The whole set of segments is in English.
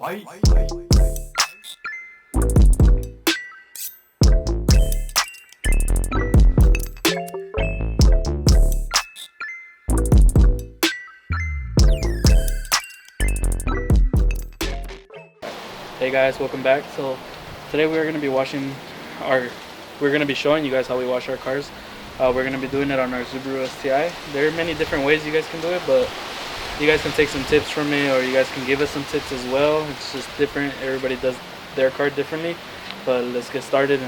Hey guys, welcome back. So today we're going to be showing you guys how we wash our cars. We're going to be doing it on our Subaru STI. There are many different ways you guys can do it, but you guys can take some tips from me, or you guys can give us some tips as well. It's just different. Everybody does their car differently. But let's get started.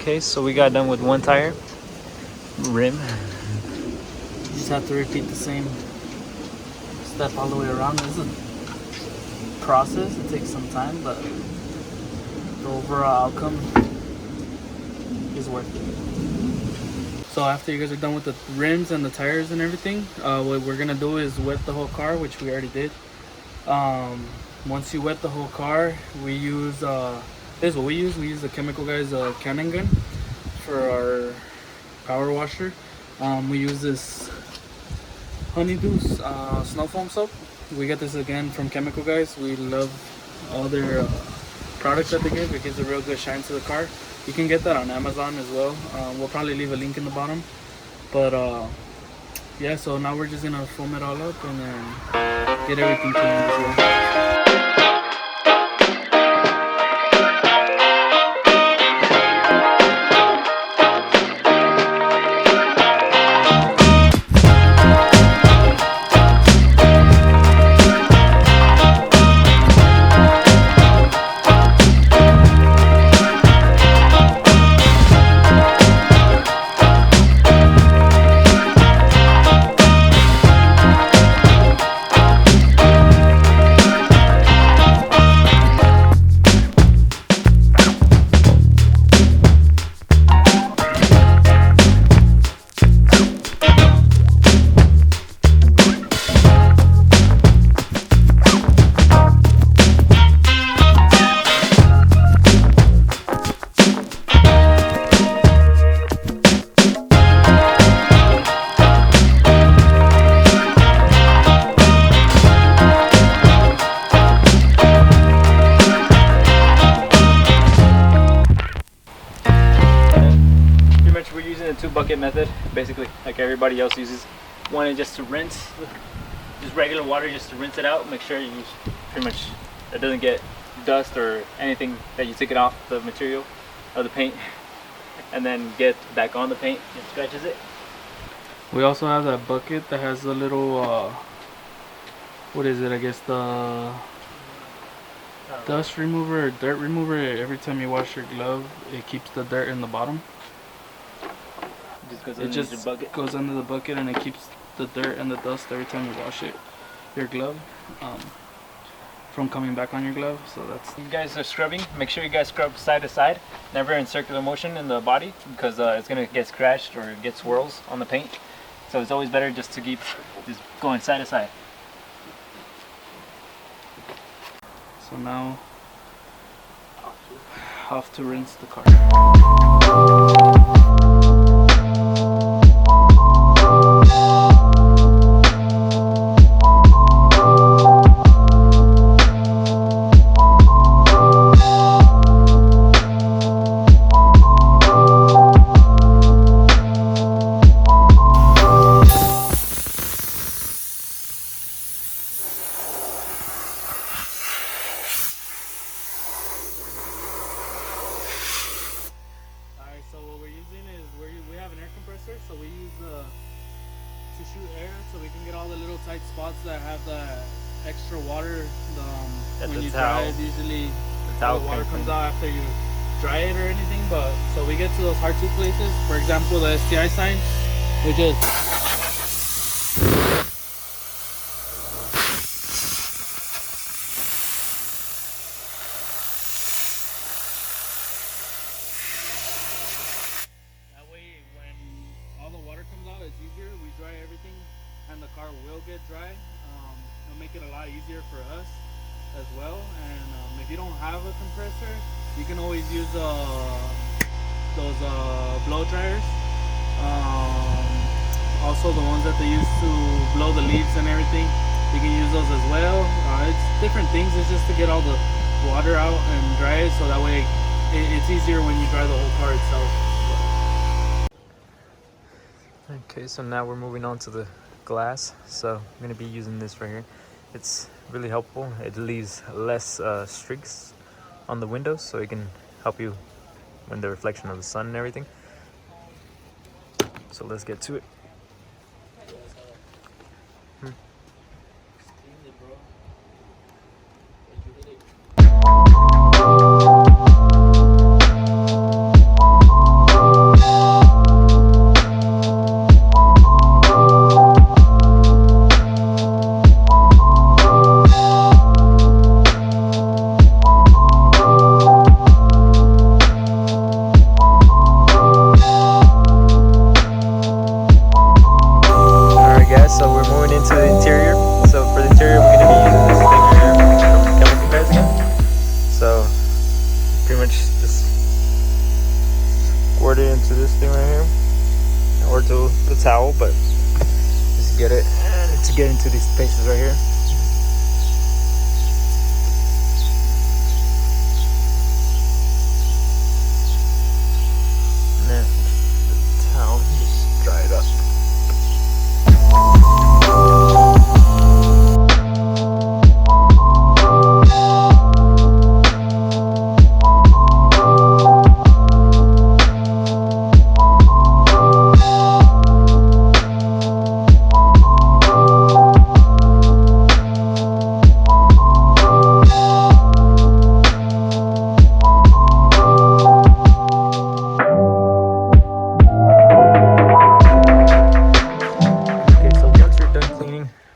Okay, so we got done with one tire, rim. You just have to repeat the same step all the way around. This is a process, it takes some time, but the overall outcome is worth it. So after you guys are done with the rims and the tires and everything, what we're gonna do is wet the whole car, which we already did. Once you wet the whole car, we use this is what we use. We use the Chemical Guys Cannon gun for our power washer. We use this Honeydew's snow foam soap. We get this again from Chemical Guys. We love all their products that they give. It gives a real good shine to the car. You can get that on Amazon as well. We'll probably leave a link in the bottom. But yeah, so now we're just gonna foam it all up and then get everything cleaned as well. Two-bucket method, basically, like everybody else uses. One is just to rinse, just regular water, just to rinse it out. Make sure you pretty much it doesn't get dust or anything that you took it off the material of the paint, and then get back on the paint and scratches it. We also have that bucket that has a little what is it? I guess the dust remover or dirt remover. Every time you wash your glove, it keeps the dirt in the bottom. It just goes under the bucket and it keeps the dirt and the dust every time you wash it, your glove. from coming back on your glove. So that's, you guys are scrubbing, make sure you guys scrub side to side, never in circular motion in the body, because it's gonna get scratched or get swirls on the paint. So it's always better just to keep just going side to side. so now off to rinse the car. So what we're using is we have an air compressor, so we use to shoot air, so we can get all the little tight spots that have the extra water. When you dry it, usually the water comes out after you dry it or anything. But so we get to those hard to places. For example, the STI sign, we just easier. We dry everything and the car will get dry. It'll make it a lot easier for us as well. And if you don't have a compressor, you can always use those blow dryers. Also the ones that they use to blow the leaves and everything, you can use those as well. It's different things. It's just to get all the water out and dry it, so that way it's easier when you dry the whole car itself. Okay, so now we're moving on to the glass. So I'm going to be using this right here. It's really helpful. It leaves less streaks on the windows, so it can help you when the reflection of the sun and everything. So let's get to it. So we're moving into the interior. So for the interior, we're going to be using this thing right here from Chemical Guys again. So pretty much just squirt it into this thing right here, or to the towel, but just get it and to get into these spaces right here. And then the towel, just dry it up.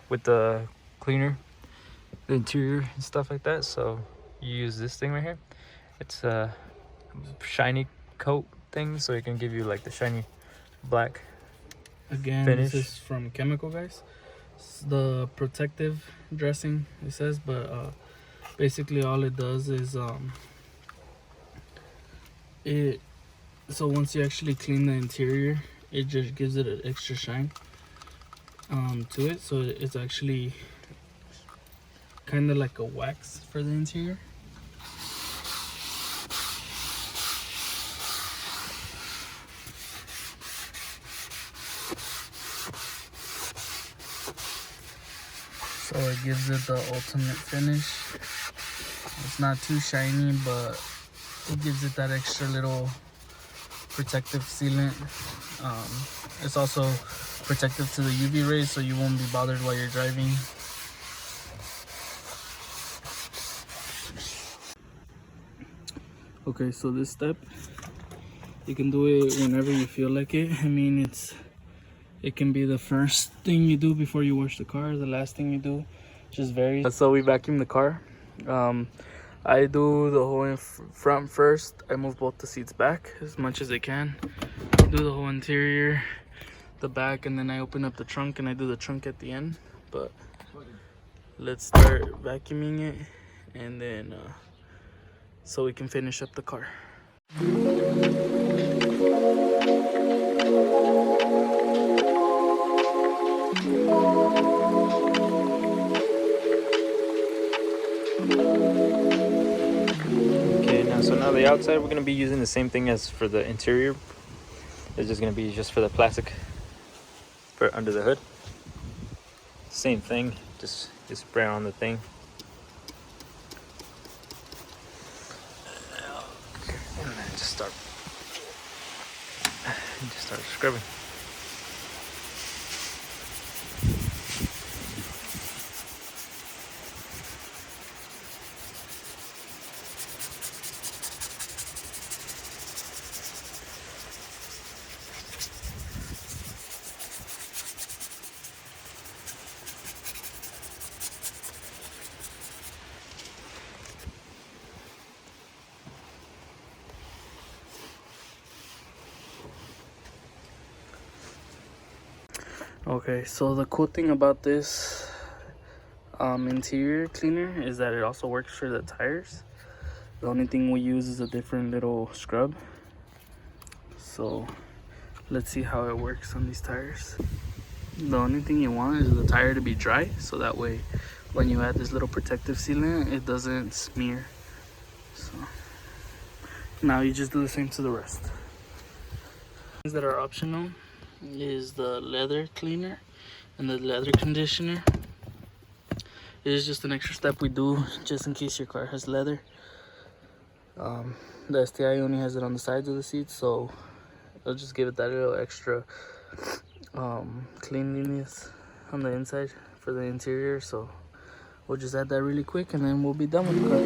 With the cleaner, the interior and stuff like that, so you use this thing right here. It's a shiny coat thing, so it can give you like the shiny black finish. This is from Chemical Guys. It's the protective dressing, it says, but basically all it does is so once you actually clean the interior, it just gives it an extra shine to it, so it's actually kind of like a wax for the interior. So it gives it the ultimate finish. It's not too shiny, but it gives it that extra little protective sealant. It's also protective to the UV rays, so you won't be bothered while you're driving. Okay, so this step, you can do it whenever you feel like it. I mean, it can be the first thing you do before you wash the car, the last thing you do, just varies. So we vacuum the car I do the whole front first. I move both the seats back as much as I can. Do the whole interior, the back, and then I open up the trunk and I do the trunk at the end. But let's start vacuuming it, and then so we can finish up the car. Okay, so now the outside, we're gonna be using the same thing as for the interior. It's just gonna be just for the plastic for under the hood. Same thing, just spray on the thing. And then just start scrubbing. Okay, so the cool thing about this interior cleaner is that it also works for the tires. The only thing we use is a different little scrub. So let's see how it works on these tires. The only thing you want is the tire to be dry, so that way when you add this little protective sealant, it doesn't smear. So now you just do the same to the rest. Things that are optional is the leather cleaner and the leather conditioner. It is just an extra step we do just in case your car has leather. The STI only has it on the sides of the seats, so I'll just give it that little extra cleanliness on the inside for the interior. So we'll just add that really quick and then we'll be done with the car.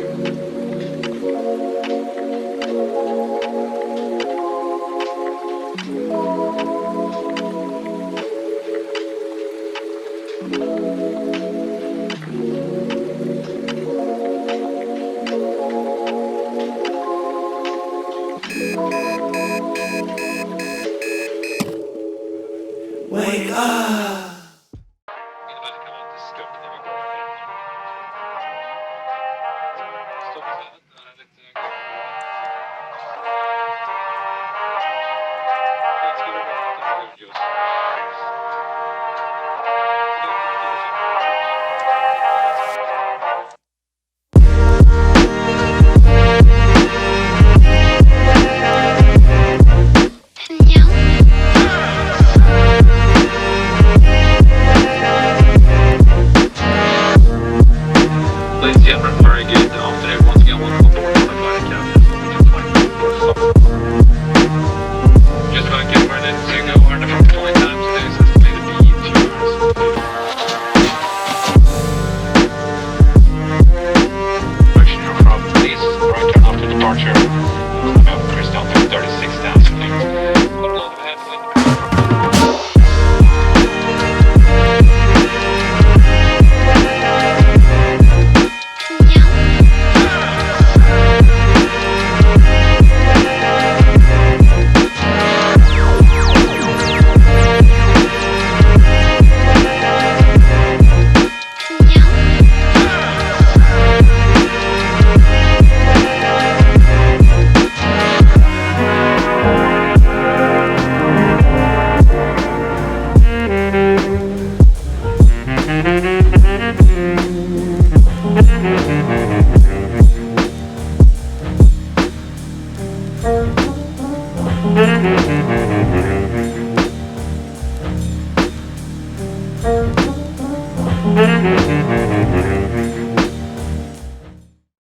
Wake up!